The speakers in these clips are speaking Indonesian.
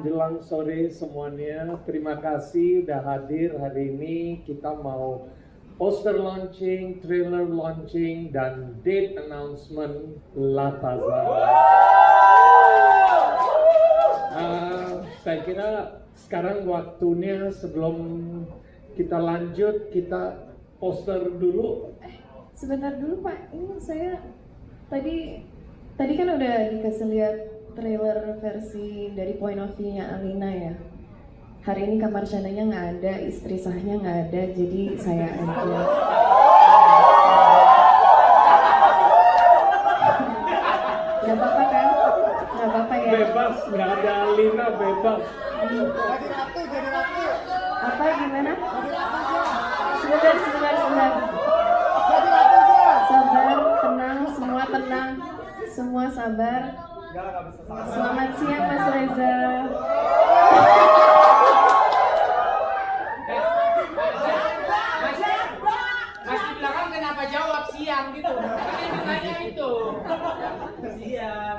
menjelang sore semuanya. Terima kasih udah hadir hari ini. Kita mau poster launching, trailer launching, dan date announcement Latazan. Saya kira sekarang waktunya sebelum kita lanjut, kita poster dulu. Sebentar dulu Pak, ini saya tadi kan udah dikasih lihat trailer versi dari point of view-nya Alina ya. Hari ini kamar Shananya nggak ada, istri sahnya nggak ada, jadi saya aja. Nggak apa-apa kan? Nggak apa-apa ya? Bebas, nggak ada Alina, bebas. Jadi ratu. Apa gimana? Sebentar. Jadi ratunya. Sabar, tenang, semua sabar. Selamat siang Mas Reza. Mas di belakang kenapa jawab siang gitu? Kan yang ditanya itu. Siang.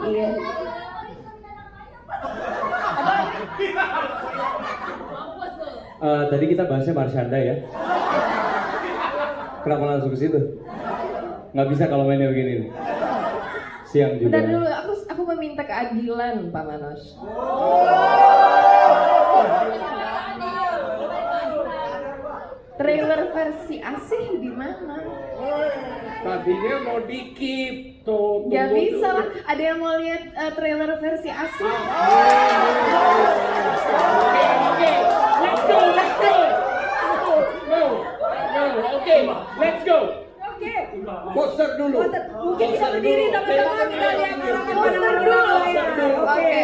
Iya. Tadi kita bahasnya Marshanda ya. Kenapa langsung ke situ? Nggak bisa kalau mainnya begini nih. Siang juga. Bentar dulu, aku meminta keadilan Pak Manos. Trailer versi asih di mana? Tadinya mau dikip tuh. Gak bisa lah, ada yang mau lihat trailer versi asih? Oke, let's go. Oke, let's go. Oke. Poster dulu. Mungkin kita berdiri sama-sama kita lihat poster dulu ya. Oke.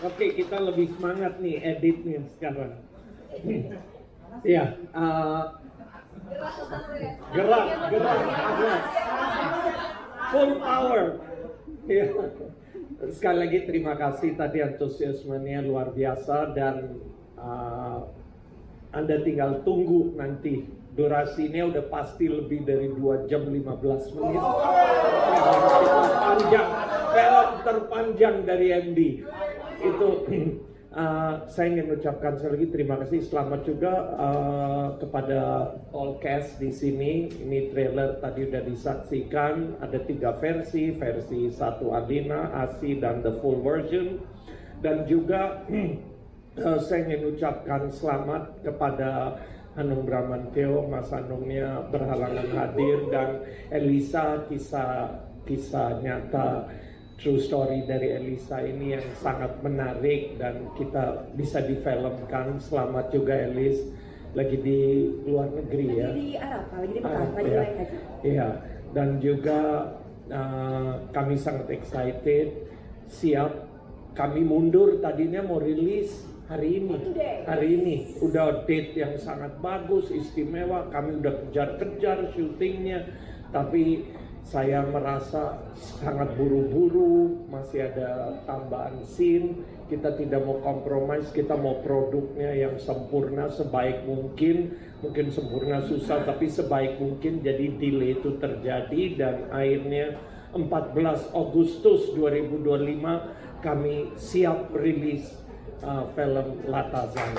Oke, kita lebih semangat nih editnya sekarang. Iya, gerak. Full power. Iya. Sekali lagi terima kasih, tadi antusiasmenya luar biasa, dan Anda tinggal tunggu nanti. Durasinya udah pasti lebih dari 2 jam 15 menit. Panjang, film terpanjang dari MD. Itu saya ingin ucapkan sekali lagi terima kasih. Selamat juga kepada all cast di sini. Ini trailer tadi udah disaksikan. Ada 3 versi 1 Alina, Asi, dan the full version. Dan juga saya ingin ucapkan selamat kepada Hanung Bramantyo. Mas Hanungnya berhalangan hadir, dan Elisa, kisah nyata true story dari Elisa ini yang sangat menarik dan kita bisa difilmkan. Selamat juga Elis, lagi di luar negeri ya. Lagi di Arab, lagi di Mekah, lagi Ya. naik haji. Iya, dan juga kami sangat excited, siap. Kami mundur, tadinya mau rilis hari ini udah date yang sangat bagus, istimewa. Kami udah kejar-kejar syutingnya, tapi saya merasa sangat buru-buru, masih ada tambahan scene. Kita tidak mau kompromis, kita mau produknya yang sempurna sebaik mungkin. Mungkin sempurna susah, tapi sebaik mungkin. Jadi delay itu terjadi, dan akhirnya 14 Agustus 2025 kami siap rilis film Latazan.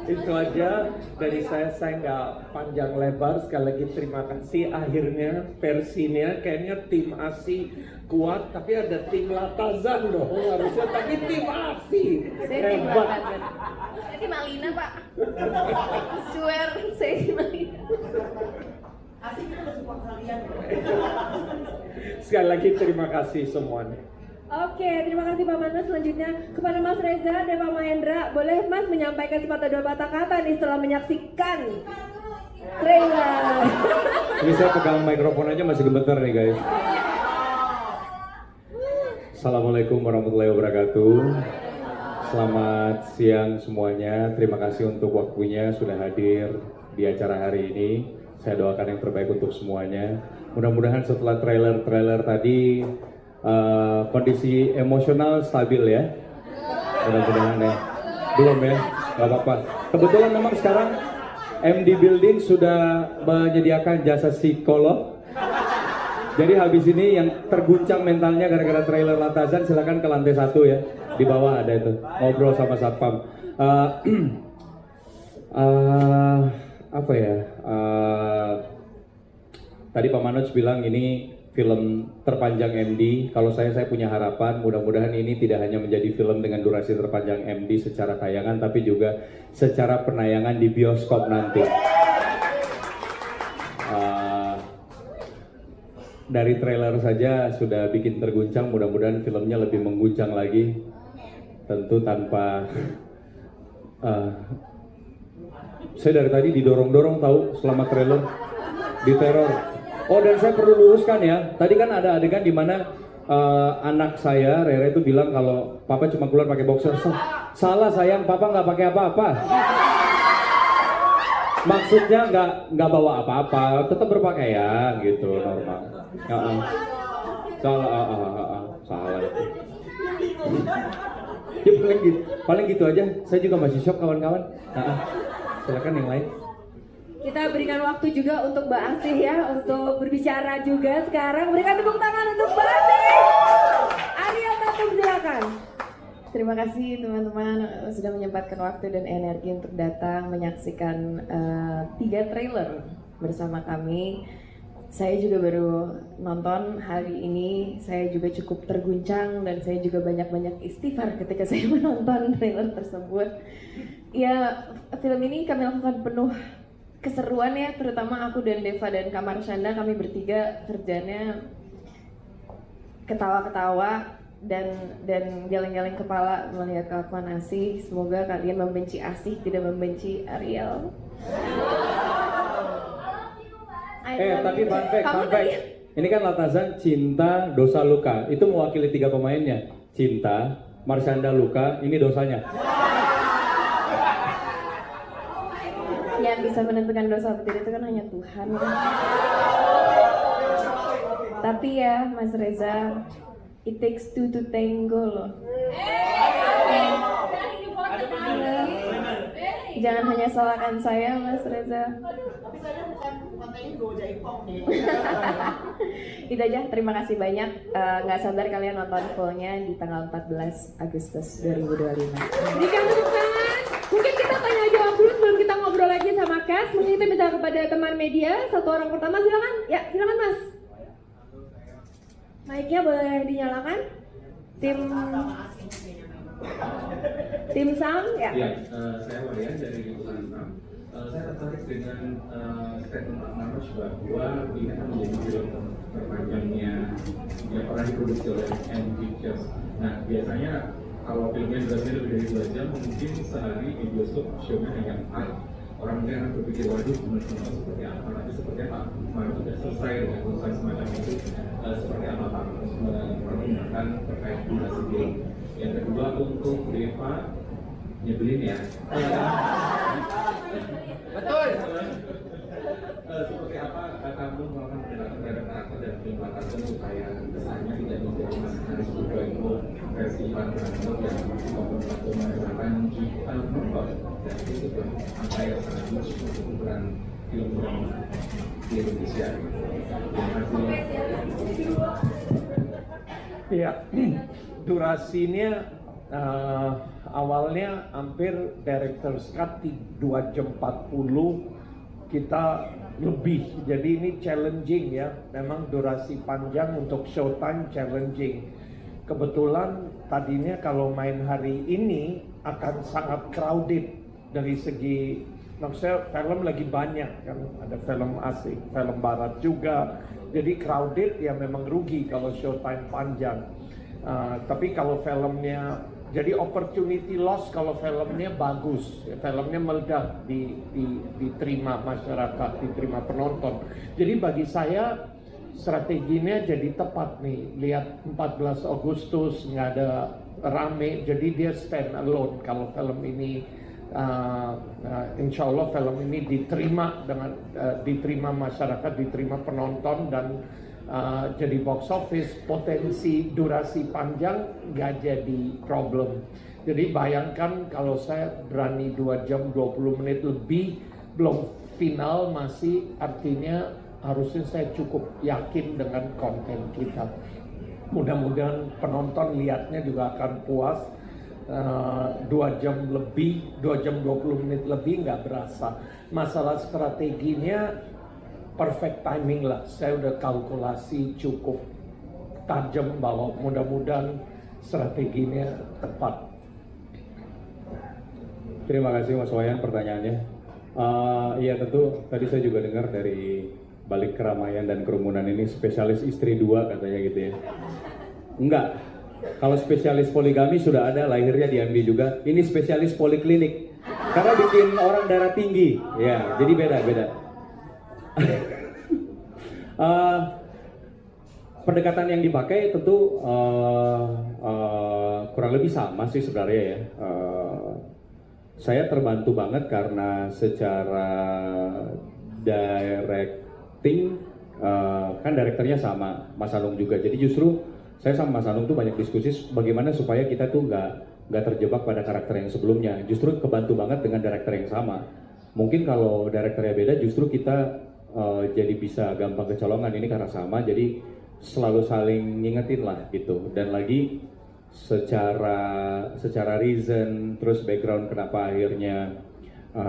Itu aja dari saya nggak panjang lebar. Sekali lagi terima kasih. Akhirnya versinya kayaknya tim ASI kuat, tapi ada tim Latazan dong harusnya, tapi tim ASI hebat. Saya tim Alina Pak. Swear, saya tim Alina. Sekali lagi terima kasih semuanya. Oke, terima kasih Pak Manos. Selanjutnya kepada Mas Reza dan Pak Mahendra, boleh Mas menyampaikan sepatah dua patah kata nih setelah menyaksikan trailer. Ini saya pegang mikrofon aja masih gemeter nih guys. Assalamualaikum warahmatullahi wabarakatuh. Selamat siang semuanya. Terima kasih untuk waktunya sudah hadir di acara hari ini. Saya doakan yang terbaik untuk semuanya. Mudah-mudahan setelah trailer tadi kondisi emosional stabil ya. Mudah-mudahan ya. Belum ya, nggak apa-apa. Kebetulan memang sekarang MD Building sudah menyediakan jasa psikolog. Jadi habis ini yang terguncang mentalnya gara-gara trailer Latazan silakan ke lantai 1 ya. Di bawah ada itu, ngobrol sama satpam. Apa ya? Tadi Pak Manoj bilang ini film terpanjang MD. Kalau saya punya harapan mudah-mudahan ini tidak hanya menjadi film dengan durasi terpanjang MD secara tayangan, tapi juga secara penayangan di bioskop nanti. Dari trailer saja sudah bikin terguncang, mudah-mudahan filmnya lebih mengguncang lagi. Tentu tanpa saya dari tadi didorong-dorong tahu selama trailer, diteror. Oh, dan saya perlu luruskan ya, tadi kan ada adegan di mana anak saya, Rere itu bilang kalau papa cuma keluar pakai boxer. Salah sayang, papa nggak pakai apa-apa. Maksudnya nggak bawa apa-apa, tetap berpakaian gitu normal. Salah itu. Ya, paling gitu aja. Saya juga masih shock kawan-kawan. Silakan yang lain. Kita berikan waktu juga untuk Mbak Asih ya, untuk berbicara juga sekarang. Berikan tepuk tangan untuk Mbak Asih. Arya Tatum silakan. Terima kasih teman-teman sudah menyempatkan waktu dan energi untuk datang menyaksikan 3 trailer bersama kami. Saya juga baru nonton hari ini, saya juga cukup terguncang dan saya juga banyak-banyak istighfar ketika saya menonton trailer tersebut. Ya, film ini kami lakukan penuh keseruan ya, terutama aku dan Deva dan Kak Marsyanda, kami bertiga kerjanya ketawa-ketawa dan geleng-geleng kepala melihat kelakuan Asih. Semoga kalian membenci Asih, tidak membenci Ariel. Tapi fun fact. Ini kan Latazan Cinta, Dosa, Luka. Itu mewakili 3 pemainnya. Cinta, Marsyanda, Luka, ini dosanya. Yang bisa menentukan dosa atau tidak itu kan hanya Tuhan. Tapi ya Mas Reza, it takes 2 to tango loh. Jangan hanya salahkan saya Mas Reza. Itu aja, terima kasih banyak. Nggak sabar kalian nonton fullnya di tanggal 14 Agustus 2025. Berikan tepuk tangan. Mungkin kita tanya jawab dulu sebelum kita ngobrol lagi sama cast. Mungkin kita bisa kepada teman media. 1 orang pertama silakan. Ya, silakan Mas. Mic-nya boleh dinyalakan. Tim sound ya. Iya, saya Wayan dari Liputan 6. Saya tertarik dengan statement Pak Manoj bahwa ini akan menjadi film terpanjangnya yang pernah diproduksi oleh M Pictures. Nah, biasanya kalau filmnya durasinya lebih dari 2 jam, mungkin sehari di bioskop show-nya hanya 4. Orang mungkin akan berpikir, waduh, menonton seperti apa? Nanti seperti apa? Manoj sudah selesai dengan urusan semacam itu. Seperti apa Pak Manoj menggunakan terkait durasi film? Yang kedua, untuk Deva, nyebelin ya. Betul. Seperti apa kamu melakukan pendekatan terhadap karakter dan film Latazan supaya kesannya tidak menjadi Mas Haris Purwono versi Latazan yang membantu menggunakan kita nonton dan itu apa yang sangat lucu untuk ukuran film di Indonesia. Terima kasih. Ya, durasinya awalnya hampir director's cut 2 jam 40, kita lebih. Jadi ini challenging ya. Memang durasi panjang untuk showtime challenging. Kebetulan tadinya kalau main hari ini akan sangat crowded dari segi, maksudnya film lagi banyak kan, ada film asing, film barat juga. Jadi crowded ya memang rugi kalau showtime panjang. Tapi kalau filmnya, jadi opportunity loss kalau filmnya bagus, filmnya meledak, diterima masyarakat, diterima penonton. Jadi bagi saya strateginya jadi tepat nih. Lihat 14 Agustus nggak ada rame, jadi dia stand alone. Kalau film ini, insya Allah film ini diterima dengan diterima masyarakat, diterima penonton dan jadi box office, potensi durasi panjang nggak jadi problem. Jadi bayangkan kalau saya berani 2 jam 20 menit lebih, belum final masih, artinya harusnya saya cukup yakin dengan konten kita. Mudah-mudahan penonton lihatnya juga akan puas. 2 jam lebih, 2 jam 20 menit lebih nggak berasa. Masalah strateginya perfect timing lah. Saya udah kalkulasi cukup tajam bahwa mudah-mudahan strateginya tepat. Terima kasih Mas Wayan pertanyaannya. Iya tentu tadi saya juga dengar dari balik keramaian dan kerumunan ini spesialis istri 2 katanya gitu ya. Enggak, kalau spesialis poligami sudah ada, lahirnya diambil juga. Ini spesialis poliklinik karena bikin orang darah tinggi ya, jadi beda-beda. Pendekatan yang dipakai tentu kurang lebih sama sih sebenarnya ya. Saya terbantu banget karena secara directing kan direkturnya sama Mas Anung juga. Jadi justru saya sama Mas Anung tuh banyak diskusi bagaimana supaya kita tuh nggak terjebak pada karakter yang sebelumnya. Justru kebantu banget dengan direktur yang sama. Mungkin kalau direkturnya beda, justru kita jadi bisa gampang kecolongan ini karena sama. Jadi selalu saling ngingetin lah gitu. Dan lagi secara reason terus background kenapa akhirnya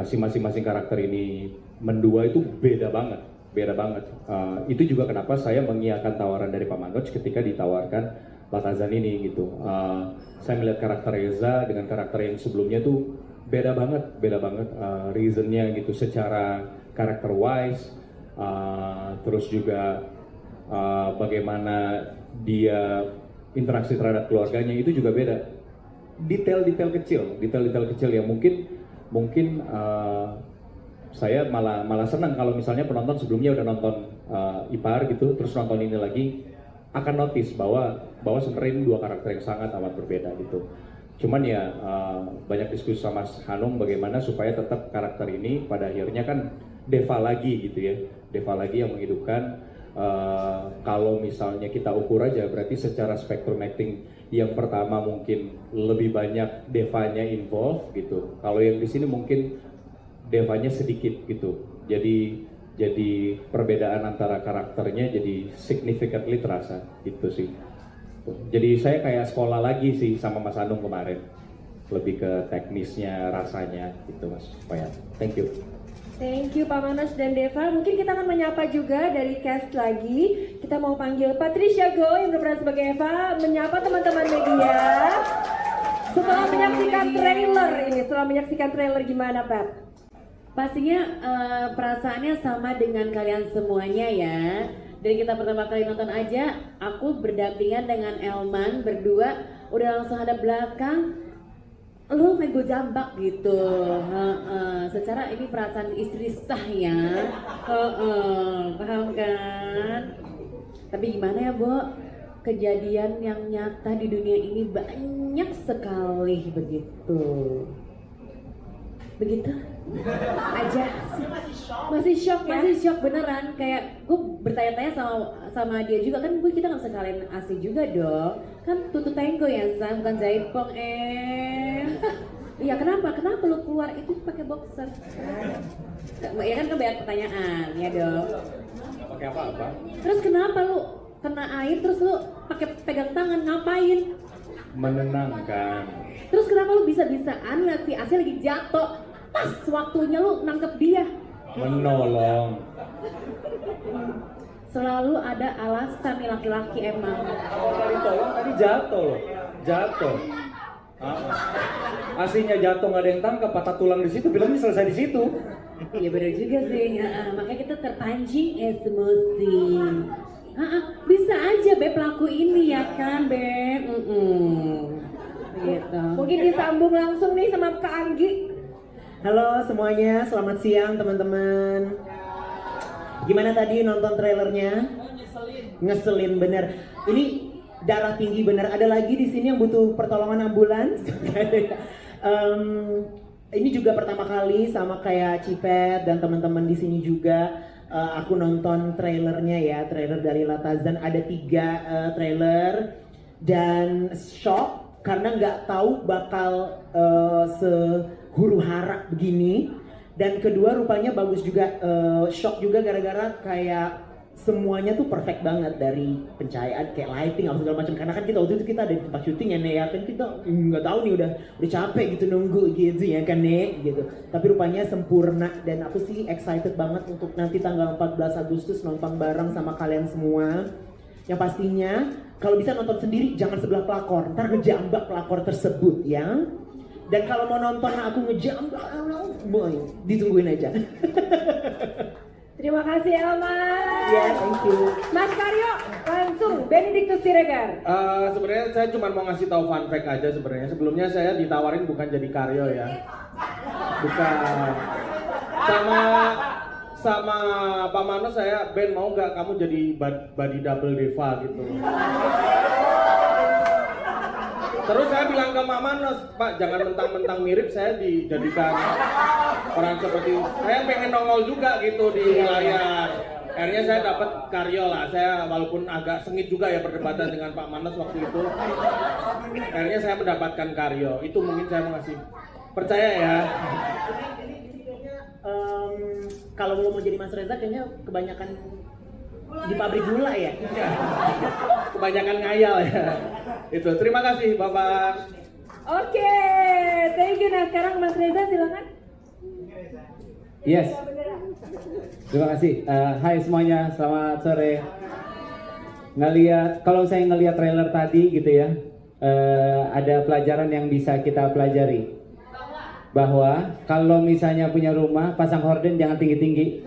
si masing-masing karakter ini mendua itu beda banget. Itu juga kenapa saya mengiyakan tawaran dari Pak Manoj ketika ditawarkan Latazan ini gitu. Saya melihat karakter Reza dengan karakter yang sebelumnya tuh beda banget reasonnya gitu secara karakter wise, terus juga bagaimana dia interaksi terhadap keluarganya itu juga beda. Detail-detail kecil yang mungkin saya malah senang kalau misalnya penonton sebelumnya udah nonton Ipar gitu, terus nonton ini lagi akan notice bahwa sebenarnya ini 2 karakter yang sangat amat berbeda gitu. Cuman ya banyak diskusi sama Mas Hanung bagaimana supaya tetap karakter ini pada akhirnya kan Deva lagi gitu ya, Deva lagi yang menghidupkan. Kalau misalnya kita ukur aja berarti secara spektrum acting yang pertama mungkin lebih banyak Devanya involved gitu. Kalau yang di sini mungkin Devanya sedikit gitu. Jadi perbedaan antara karakternya jadi significantly terasa gitu sih. Jadi saya kayak sekolah lagi sih sama Mas Anung kemarin. Lebih ke teknisnya, rasanya gitu Mas. Thank you. Thank you Pak Manoj dan Deva. Mungkin kita akan menyapa juga dari cast lagi. Kita mau panggil Patricia Go yang berperan sebagai Eva, menyapa teman-teman media. Setelah menyaksikan trailer gimana Pat? Pastinya perasaannya sama dengan kalian semuanya ya. Dari kita pertama kali nonton aja, aku berdampingan dengan Elman berdua, udah langsung hadap belakang. Lu main gue jambak gitu. Secara ini perasaan istri sah ya. Paham kan? Tapi gimana ya Bo, kejadian yang nyata di dunia ini banyak sekali begitu aja. Masih shock ya? Masih shock beneran. Kayak gue bertanya-tanya sama dia juga kan, kita nggak sekalian asli juga dong. Kan tutu tango ya Sam, bukan jaipong Iya kenapa lu keluar itu pakai boxer? Ya kan banyak pertanyaan ya dong. Pakai apa? Terus kenapa lu kena air terus lu pakai pegang tangan ngapain? Menenangkan. Terus kenapa lu bisa-bisaan lihat si Asia lagi jatuh pas waktunya lu nangkep dia? Menolong. Selalu ada alasan nih laki-laki emang. Tadi tolong, tadi jatuh. Aslinya jatuh nggak ada yang tangkap, patah tulang di situ, filmnya selesai di situ. Iya benar juga sih. Makanya kita terpancing emosi. Bisa aja Beb pelaku ini ya kan Beb. Gitu. Mungkin disambung langsung nih sama Kak Anggi. Halo semuanya, selamat siang teman-teman. Gimana tadi nonton trailernya? Ngeselin bener. Ini darah tinggi bener. Ada lagi di sini yang butuh pertolongan ambulans. Ini juga pertama kali sama kayak Cipet dan teman-teman di sini juga. Aku nonton trailernya ya, trailer dari Latazan. Ada 3 trailer dan shock karena nggak tahu bakal sehuru hara begini. Dan kedua rupanya bagus juga, shock juga gara-gara kayak semuanya tuh perfect banget, dari pencahayaan kayak lighting apa segala macam, karena kan kita waktu itu kita ada di tempat syuting ya Nek ya, kan kita nggak tahu nih udah capek gitu nunggu gitu ya kan Nek gitu, tapi rupanya sempurna. Dan aku sih excited banget untuk nanti tanggal 14 Agustus nonton bareng sama kalian semua. Yang pastinya kalau bisa nonton sendiri, jangan sebelah pelakor, ntar ngejambak pelakor tersebut ya. Dan kalau mau nonton aku ngejambak, boy, ditungguin aja. Terima kasih Elman. Ya, thank you. Mas Karyo, langsung Benedictus Siregar. Sebenarnya saya cuma mau ngasih tahu fun fact aja sebenarnya. Sebelumnya saya ditawarin bukan jadi Karyo ya. Bukan. Sama Pak Manos saya, Ben mau nggak kamu jadi body double Deva gitu. Terus saya bilang ke Pak Manos, Pak jangan mentang-mentang mirip saya dijadikan orang seperti saya pengen nongol juga gitu di layar. Akhirnya saya dapat Karyo lah. Saya walaupun agak sengit juga ya perdebatan dengan Pak Manos waktu itu. Akhirnya saya mendapatkan Karyo. Itu mungkin saya mau ngasih percaya ya. Kalau mau jadi Mas Reza kayaknya kebanyakan di pabrik gula ya. Kebanyakan ngayal ya. Itu. Terima kasih Bapak. Oke, thank you. Nah sekarang Mas Reza silakan. Yes. Terima kasih. Hai semuanya, selamat sore. Kalau saya ngelihat trailer tadi gitu ya, ada pelajaran yang bisa kita pelajari. Bahwa kalau misalnya punya rumah, pasang horden jangan tinggi-tinggi.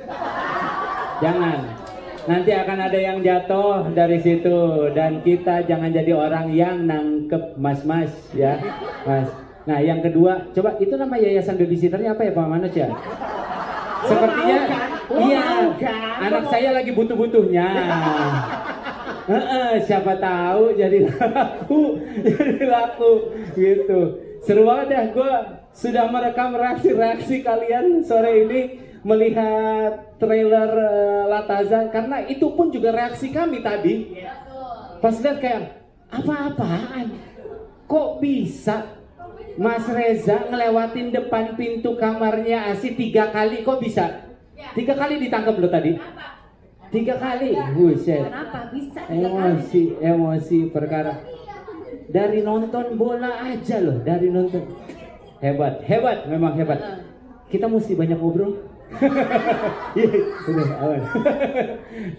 Jangan. Nanti akan ada yang jatuh dari situ, dan kita jangan jadi orang yang nangkep mas-mas ya, Mas. Nah, yang kedua, coba itu nama yayasan babysitternya apa ya Pak Manos ya? Sepertinya iya, anak saya lagi butuh-butuhnya. Siapa tahu jadi laku gitu. Seru banget ya, gue sudah merekam reaksi-reaksi kalian sore ini melihat trailer Latazan, karena itu pun juga reaksi kami tadi. Pas lihat kayak apa-apaan, kok bisa Mas Reza ngelewatin depan pintu kamarnya Asi 3 kali, kok bisa? 3 kali ditangkap lo tadi? 3 kali? Buset. Kenapa bisa 3 kali? Emosi perkara. Dari nonton bola aja loh, dari nonton. Hebat, memang hebat. Kita mesti banyak ngobrol.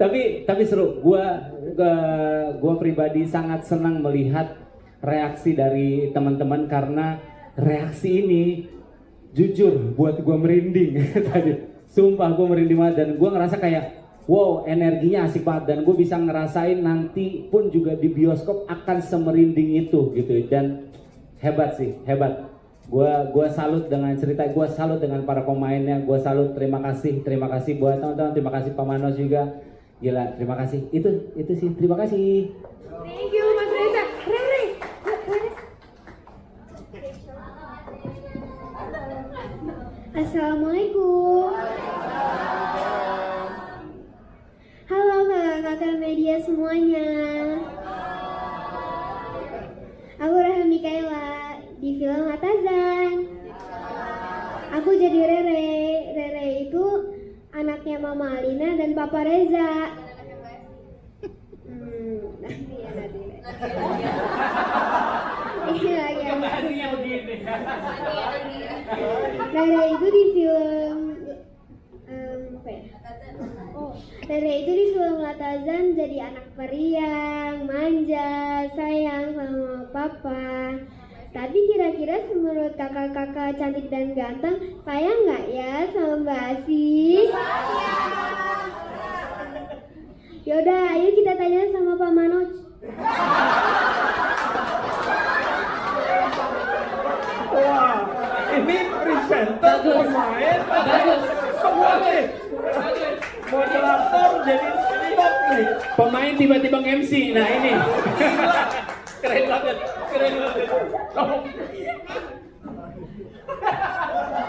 tapi seru. Gua pribadi sangat senang melihat reaksi dari teman-teman, karena reaksi ini jujur buat gua merinding tadi. Sumpah gua merinding banget, dan gua ngerasa kayak wow, energinya asik banget, dan gue bisa ngerasain nanti pun juga di bioskop akan semerinding itu gitu. Dan hebat sih, hebat. Gue salut dengan cerita, gue salut dengan para pemainnya, gue salut. Terima kasih buat teman-teman, terima kasih Pak Manos juga. Gila, terima kasih. Itu sih, terima kasih. Thank you Mas Reza. Rere. Assalamualaikum. Halo kakak-kakak media semuanya. Aku Rahel Mikaela di film Latazan. Aku jadi Rere. Rere itu anaknya Mama Alina dan Papa Reza. Nanti ya nanti. Iya. Rere itu di film Rere itu di film Latazan jadi anak periang, manja, sayang sama papa. Tapi kira-kira menurut kakak-kakak cantik dan ganteng, sayang nggak ya sama Mbak Asi? Yaudah, ayo kita tanya sama Pak Manos. Wah, ini presenter, pemain, semua nih. Moderator jadi top nih. Pemain tiba-tiba MC, nah ini. Keren banget.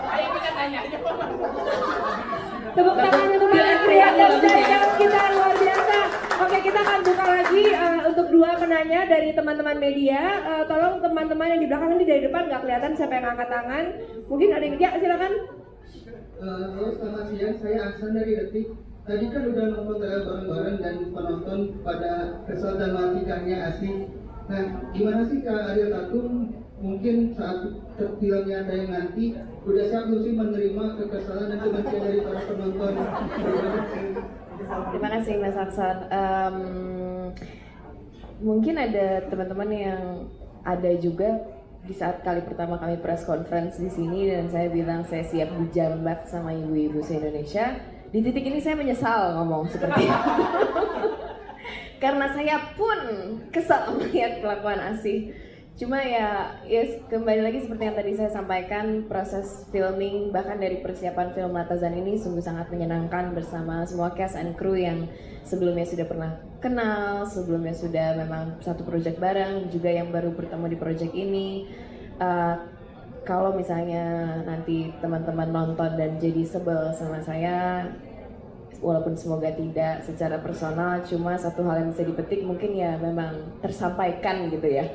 Ayo kita tanya aja. Tepuk tangan untuk para kreator dan kita luar biasa. Oke, kita akan buka lagi untuk 2 penanya. pertanyaannya dari teman-teman media. Tolong teman-teman yang di belakang ini dari depan nggak kelihatan siapa yang angkat tangan. Mungkin ada yang silakan. Halo, selamat siang. Saya Aksan dari Detik. Tadi kan udah nonton trailer bareng-bareng dan penonton pada kesal dan matikannya asik. Nah, gimana sih Kak Ariel Tatum mungkin saat filmnya ada yang nanti udah siap belum sih menerima kekesalan dan kebencian dari para penonton? Terima kasih Mas Aksan. Mungkin ada teman-teman yang ada juga di saat kali pertama kami press conference di sini dan saya bilang saya siap dijambak sama ibu-ibu se-Indonesia. Di titik ini saya menyesal ngomong seperti itu. Karena saya pun kesal melihat kelakuan Asih. Cuma ya kembali lagi seperti yang tadi saya sampaikan, proses filming bahkan dari persiapan film Latazan ini sungguh sangat menyenangkan bersama semua cast and crew yang sebelumnya sudah pernah kenal, sebelumnya sudah memang satu project bareng, juga yang baru bertemu di project ini. Kalau misalnya nanti teman-teman nonton dan jadi sebel sama saya, walaupun semoga tidak secara personal, cuma satu hal yang bisa dipetik mungkin ya memang tersampaikan gitu ya,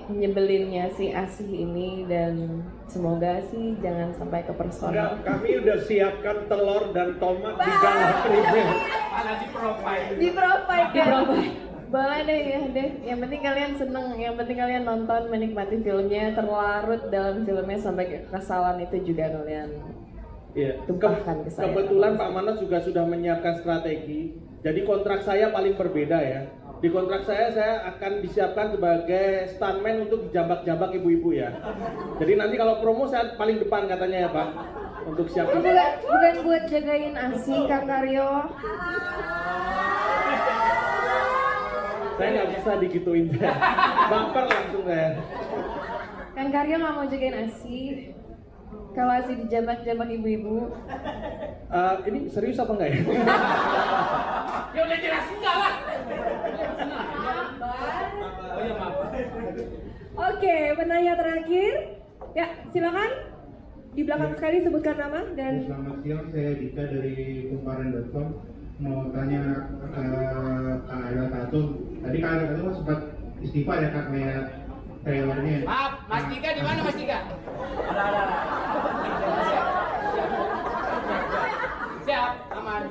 nyebelinnya si Asih ini, dan semoga sih jangan sampai ke personal. Kami udah siapkan telur dan tomat di galernya. Di profile. Boleh deh. Yang penting kalian seneng, yang penting kalian nonton, menikmati filmnya, terlarut dalam filmnya sampai kekesalan itu juga kalian. Iya. Tumpahkan ke saya. Kebetulan Pak Manas juga sudah menyiapkan strategi. Jadi kontrak saya paling berbeda ya. Di kontrak saya akan disiapkan sebagai stuntman untuk dijambak-jambak ibu-ibu ya. Jadi nanti kalau promo saya paling depan katanya ya Pak. Untuk siapin. Bukan buat jagain Asih, Kak Karyo. Saya nggak bisa digituin. Bumper langsung saya. Kang Karyo nggak mau jagain Asih. Kalau Asih dijambak-jambak ibu-ibu. Ini serius apa enggak ya? Ya udah jelas enggak lah. Oke, penanya terakhir. Ya, silakan. Di belakang sekali sebutkan nama dan. Selamat siang, saya Dika dari kumparan.com. Mau tanya Kak Ariel Tatum. Tadi Kak Ariel Tatum sempat istighfar ya Kak kayak trailernya. Maaf, Mas Dika di mana Mas Dika? Siap, aman.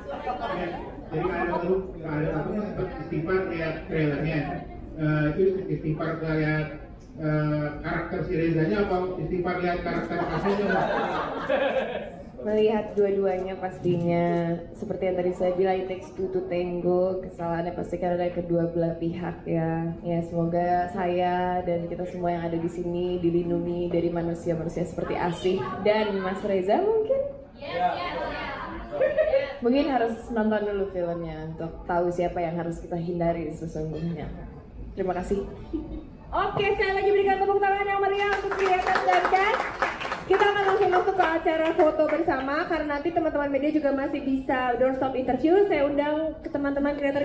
Jadi Kak Ariel Tatum sempat istighfar lihat trailernya. Itu istighfar lihat karakter si Rezanya apa istighfar lihat karakter aslinya? Melihat dua-duanya pastinya. Seperti yang tadi saya bilang, it takes two to tango. Kesalahannya pasti kan ada kedua belah pihak ya. Ya semoga saya dan kita semua yang ada di sini dilindungi dari manusia-manusia seperti Asih dan Mas Reza mungkin. Mungkin harus nonton dulu filmnya untuk tahu siapa yang harus kita hindari sesungguhnya. Terima kasih. Oke, sekali lagi berikan tepuk tangan yang meriah untuk Kelihatan dan Kat. Kita akan langsung masuk ke acara foto bersama karena nanti teman-teman media juga masih bisa doorstop interview. Saya undang ke teman-teman kreator